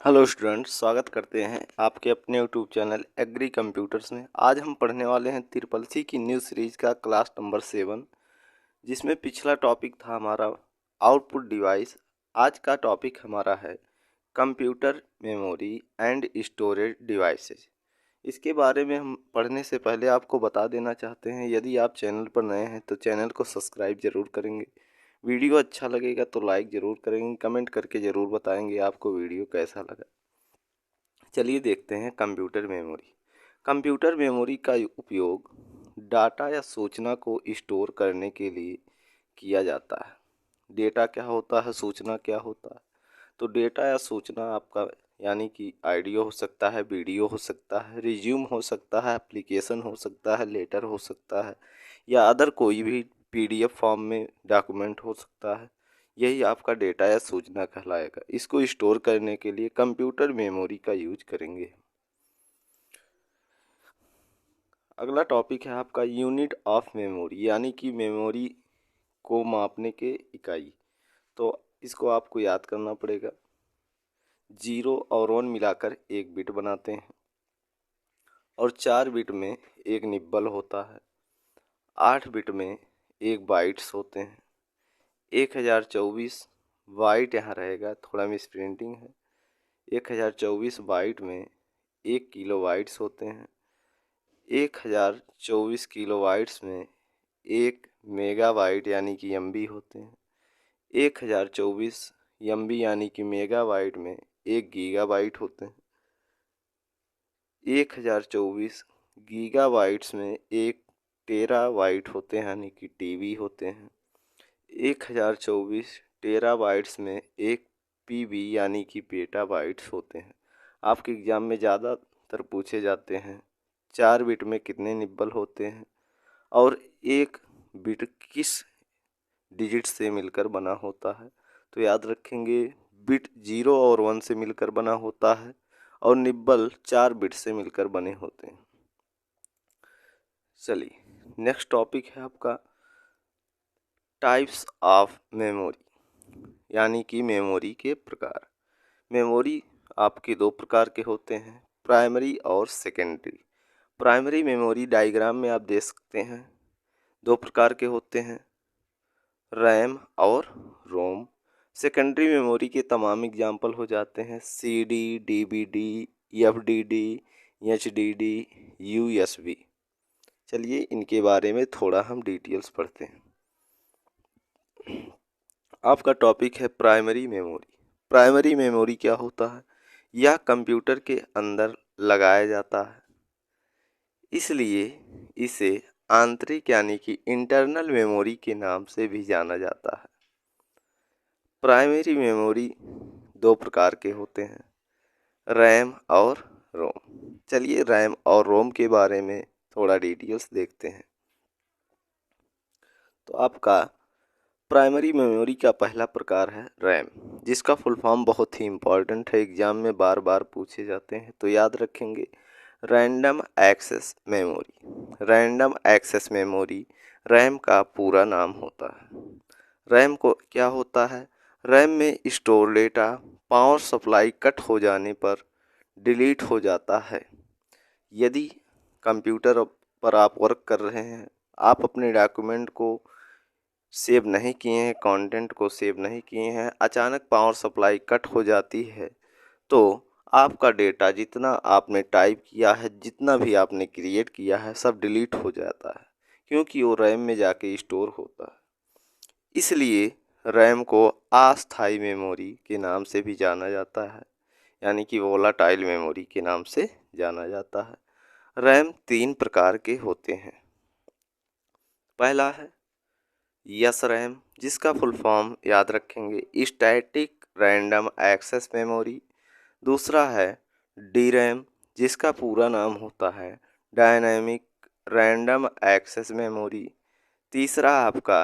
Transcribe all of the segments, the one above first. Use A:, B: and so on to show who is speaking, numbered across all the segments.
A: Hello students, स्वागत करते हैं आपके अपने यूट्यूब चैनल एग्री कंप्यूटर्स में। आज हम पढ़ने वाले हैं ट्रिपल सी की न्यू सीरीज का क्लास नंबर 7, जिसमें पिछला टॉपिक था हमारा आउटपुट डिवाइस। आज का टॉपिक हमारा है computer memory and storage devices. इसके बारे में हम पढ़ने से पहले आपको बता देना चाहते हैं, यदि आप चैनल पर नए हैं तो चैनल को सब्सक्राइब ज़रूर करेंगे। वीडियो अच्छा लगेगा तो लाइक ज़रूर करेंगे, कमेंट करके ज़रूर बताएंगे आपको वीडियो कैसा लगा। चलिए देखते हैं कंप्यूटर मेमोरी। कंप्यूटर मेमोरी का उपयोग डाटा या सूचना को स्टोर करने के लिए किया जाता है। डेटा क्या होता है, सूचना क्या होता है? तो डेटा या सूचना आपका यानी कि ऑडियो हो सकता है, वीडियो हो सकता है, रिज्यूम हो सकता है, एप्लीकेशन हो सकता है, लेटर हो सकता है, या अदर कोई भी पीडीएफ फॉर्म में डॉक्यूमेंट हो सकता है। यही आपका डेटा या सूचना कहलाएगा। इसको स्टोर करने के लिए कंप्यूटर मेमोरी का यूज करेंगे। अगला टॉपिक है आपका यूनिट ऑफ मेमोरी, यानी कि मेमोरी को मापने के इकाई। तो इसको आपको याद करना पड़ेगा। 0 और 1 मिलाकर एक बिट बनाते हैं, और 4 बिट में एक निब्बल होता है। 8 बिट में एक बाइट्स होते हैं। 1024 बाइट यहाँ रहेगा, थोड़ा मिस प्रिंटिंग है। 1024 बाइट में 1 किलो बाइट्स होते हैं। 1024 किलो बाइट्स में 1 मेगाबाइट यानी कि एमबी होते हैं। 1024 एमबी यानी कि मेगाबाइट में 1 गीगाबाइट होते हैं। 1024 गीगाबाइट्स में 1 टेराबाइट होते हैं, यानी कि टीबी होते हैं। 1024 टेराबाइट्स में 1 पीबी यानी कि पेटाबाइट्स होते हैं। आपके एग्ज़ाम में ज़्यादातर पूछे जाते हैं 4 बिट में कितने निब्बल होते हैं, और 1 बिट किस डिजिट से मिलकर बना होता है। तो याद रखेंगे, बिट 0 और 1 से मिलकर बना होता है, और निब्बल 4 बिट से मिलकर बने होते हैं। चलिए नेक्स्ट टॉपिक है आपका टाइप्स ऑफ मेमोरी, यानी कि मेमोरी के प्रकार। मेमोरी आपके 2 प्रकार के होते हैं, प्राइमरी और सेकेंडरी। प्राइमरी मेमोरी डायग्राम में आप देख सकते हैं 2 प्रकार के होते हैं, रैम और रोम। सेकेंडरी मेमोरी के तमाम एग्जाम्पल हो जाते हैं CD, DVD, FDD, HDD, USB. चलिए इनके बारे में थोड़ा हम डिटेल्स पढ़ते हैं। आपका टॉपिक है प्राइमरी मेमोरी। प्राइमरी मेमोरी क्या होता है? यह कंप्यूटर के अंदर लगाया जाता है, इसलिए इसे आंतरिक यानी कि इंटरनल मेमोरी के नाम से भी जाना जाता है। प्राइमरी मेमोरी 2 प्रकार के होते हैं, रैम और रोम। चलिए रैम और रोम के बारे में थोड़ा डिटेल्स देखते हैं। तो आपका प्राइमरी मेमोरी का पहला प्रकार है रैम, जिसका फुल फॉर्म बहुत ही इम्पॉर्टेंट है, एग्जाम में बार बार पूछे जाते हैं, तो याद रखेंगे random access memory. Random access memory RAM का पूरा नाम होता है। रैम को क्या होता है? रैम में store data power supply cut हो जाने पर डिलीट हो जाता है। यदि कंप्यूटर पर आप वर्क कर रहे हैं, आप अपने डॉक्यूमेंट को सेव नहीं किए हैं, कंटेंट को सेव नहीं किए हैं, अचानक पावर सप्लाई कट हो जाती है, तो आपका डेटा जितना आपने टाइप किया है, जितना भी आपने क्रिएट किया है, सब डिलीट हो जाता है, क्योंकि वो रैम में जाके स्टोर होता है। इसलिए रैम को अस्थायी मेमोरी के नाम से भी जाना जाता है, यानी कि वोलाटाइल मेमोरी के नाम से जाना जाता है। रैम 3 प्रकार के होते हैं। पहला है यस रैम, जिसका फुल फॉर्म याद रखेंगे स्टैटिक रैंडम एक्सेस मेमोरी। दूसरा है डी रैम, जिसका पूरा नाम होता है डायनामिक रैंडम एक्सेस मेमोरी। तीसरा आपका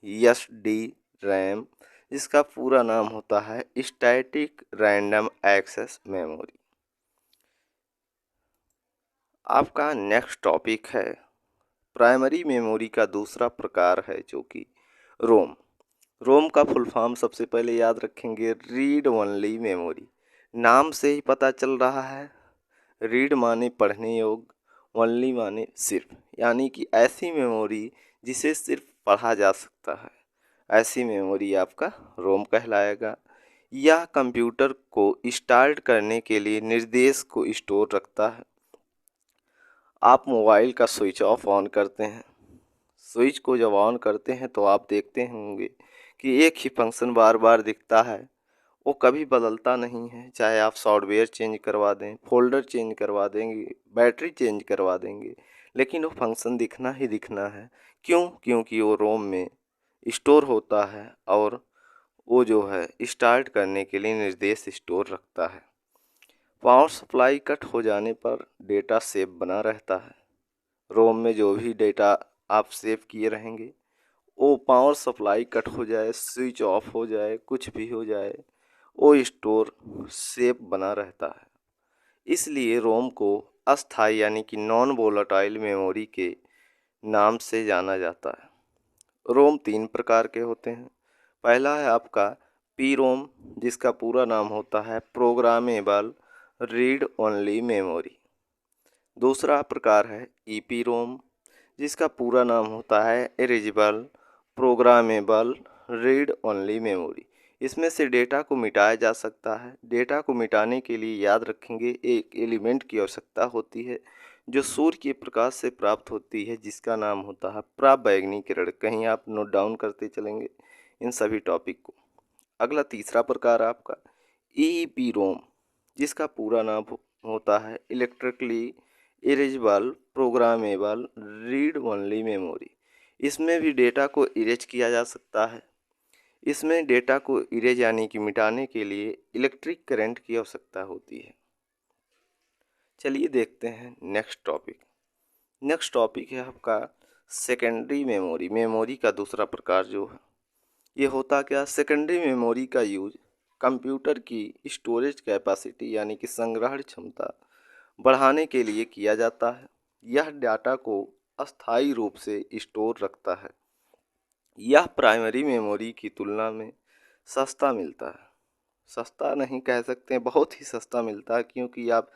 A: एस डी रैम, जिसका पूरा नाम होता है स्टैटिक रैंडम एक्सेस मेमोरी। आपका नेक्स्ट टॉपिक है प्राइमरी मेमोरी का दूसरा प्रकार है, जो कि रोम। रोम का फुल फॉर्म सबसे पहले याद रखेंगे रीड ओनली मेमोरी। नाम से ही पता चल रहा है, रीड माने पढ़ने योग्य, ओनली माने सिर्फ, यानी कि ऐसी मेमोरी जिसे सिर्फ पढ़ा जा सकता है, ऐसी मेमोरी आपका रोम कहलाएगा। यह कंप्यूटर को स्टार्ट करने के लिए निर्देश को स्टोर रखता है। आप मोबाइल का स्विच ऑफ ऑन करते हैं, स्विच को जब ऑन करते हैं तो आप देखते होंगे कि एक ही फंक्शन बार बार दिखता है, वो कभी बदलता नहीं है। चाहे आप सॉफ्टवेयर चेंज करवा दें, फोल्डर चेंज करवा देंगे, बैटरी चेंज करवा देंगे, लेकिन वो फंक्शन दिखना ही दिखना है। क्यों? क्योंकि वो रोम में स्टोर होता है और वो जो है स्टार्ट करने के लिए निर्देश स्टोर रखता है। पावर सप्लाई कट हो जाने पर डेटा सेव बना रहता है। रोम में जो भी डेटा आप सेव किए रहेंगे, वो पावर सप्लाई कट हो जाए, स्विच ऑफ हो जाए, कुछ भी हो जाए, वो स्टोर सेव बना रहता है। इसलिए रोम को अस्थायी यानी कि नॉन वोलेटाइल मेमोरी के नाम से जाना जाता है। रोम 3 प्रकार के होते हैं। पहला है आपका पी रोम, जिसका पूरा नाम होता है प्रोग्रामेबल रीड ओनली मेमोरी। दूसरा प्रकार है ईपी रोम, जिसका पूरा नाम होता है erasable programmable read only memory. इसमें से डेटा को मिटाया जा सकता है। डेटा को मिटाने के लिए याद रखेंगे एक एलिमेंट की आवश्यकता होती है जो सूर्य के प्रकाश से प्राप्त होती है, जिसका नाम होता है पराबैंगनी किरण। कहीं आप नोट डाउन करते चलेंगे इन सभी टॉपिक को। अगला तीसरा प्रकार आपका ईईपी रोम, जिसका पूरा नाम होता है electrically erasable programmable read only memory. इसमें भी डेटा को इरेज किया जा सकता है। इसमें डेटा को इरेज यानी कि मिटाने के लिए इलेक्ट्रिक करंट की आवश्यकता होती है। चलिए देखते हैं नेक्स्ट टॉपिक। नेक्स्ट टॉपिक है आपका सेकेंडरी मेमोरी। मेमोरी का दूसरा प्रकार जो है, ये होता क्या? सेकेंडरी मेमोरी का यूज कंप्यूटर की स्टोरेज कैपेसिटी यानी कि संग्रहण क्षमता बढ़ाने के लिए किया जाता है। यह डाटा को अस्थायी रूप से स्टोर रखता है। यह प्राइमरी मेमोरी की तुलना में सस्ता मिलता है। सस्ता नहीं कह सकते हैं, बहुत ही सस्ता मिलता है, क्योंकि आप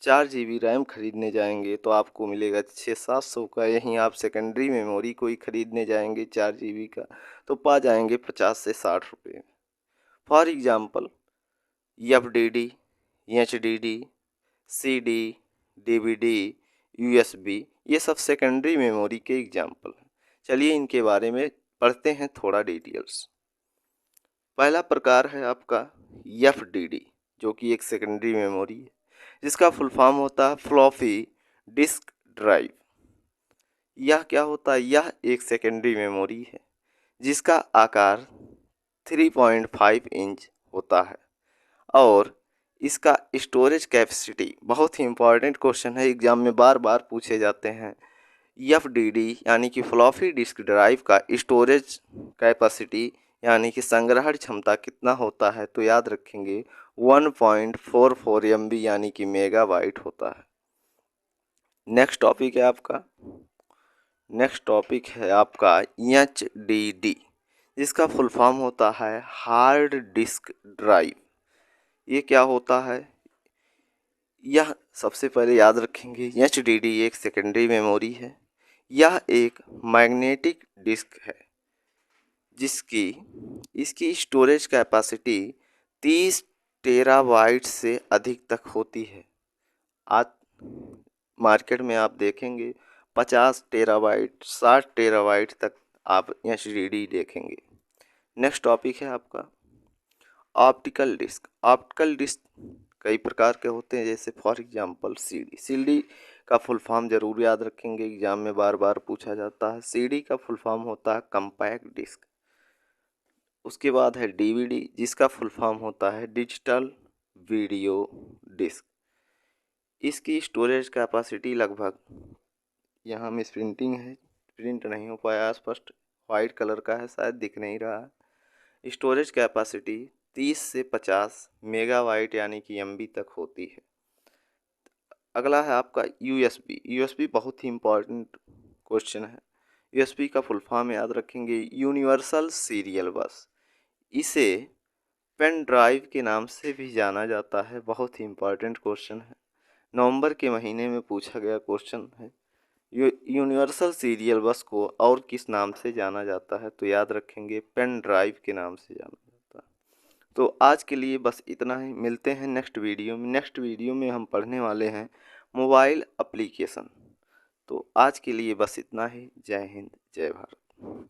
A: 4 GB रैम खरीदने जाएंगे तो आपको मिलेगा 600-700 का। यहीं आप सेकेंडरी मेमोरी को ही खरीदने जाएंगे 4 GB का तो पा जाएंगे 50 से 60 रुपये। For example FDD, HDD, CD, DVD, USB, ये सब सेकेंडरी मेमोरी के एग्जाम्पल हैं। चलिए इनके बारे में पढ़ते हैं थोड़ा डिटेल्स। पहला प्रकार है आपका FDD, जो कि एक सेकेंडरी मेमोरी है, जिसका फुल फॉर्म होता है फ्लॉपी डिस्क ड्राइव। यह क्या होता है? यह एक सेकेंडरी मेमोरी है जिसका आकार 3.5 इंच होता है और इसका स्टोरेज कैपेसिटी, बहुत ही इंपॉर्टेंट क्वेश्चन है, एग्जाम में बार बार पूछे जाते हैं। FDD यानी कि फ्लॉपी डिस्क ड्राइव का स्टोरेज कैपेसिटी यानी कि संग्रहण क्षमता कितना होता है? तो याद रखेंगे 1.44 MB यानी कि मेगाबाइट होता है। नेक्स्ट टॉपिक है आपका HDD, जिसका फुल फॉर्म होता है हार्ड डिस्क ड्राइव। ये क्या होता है? यह सबसे पहले याद रखेंगे HDD एक सेकेंडरी मेमोरी है। यह एक मैग्नेटिक डिस्क है इसकी स्टोरेज कैपेसिटी 30 टेराबाइट से अधिक तक होती है। आज मार्केट में आप देखेंगे 50 टेराबाइट 60 टेराबाइट तक आप HDD देखेंगे। नेक्स्ट टॉपिक है आपका ऑप्टिकल डिस्क। ऑप्टिकल डिस्क कई प्रकार के होते हैं, जैसे फॉर एग्जांपल CD का फुल फॉर्म जरूर याद रखेंगे, एग्जाम में बार बार पूछा जाता है। CD का फुल फॉर्म होता है कंपैक्ट डिस्क। उसके बाद है DVD, जिसका फुल फॉर्म होता है डिजिटल वीडियो डिस्क। इसकी स्टोरेज कैपेसिटी लगभग, यहाँ मिस प्रिंटिंग है, प्रिंट नहीं हो पाया स्पष्ट, वाइट कलर का है शायद दिख नहीं रहा। स्टोरेज कैपेसिटी 30 से 50 मेगाबाइट यानी कि MB तक होती है। अगला है आपका USB बहुत ही इम्पॉर्टेंट क्वेश्चन है। USB का फुल फॉर्म याद रखेंगे यूनिवर्सल सीरियल बस। इसे पेन ड्राइव के नाम से भी जाना जाता है। बहुत ही इम्पोर्टेंट क्वेश्चन है, नवंबर के महीने में पूछा गया क्वेश्चन है। यूनिवर्सल सीरियल बस को और किस नाम से जाना जाता है? तो याद रखेंगे पेन ड्राइव के नाम से जाना जाता है। तो आज के लिए बस इतना ही, मिलते हैं नेक्स्ट वीडियो में। नेक्स्ट वीडियो में हम पढ़ने वाले हैं मोबाइल एप्लीकेशन। तो आज के लिए बस इतना ही। जय हिंद, जय भारत।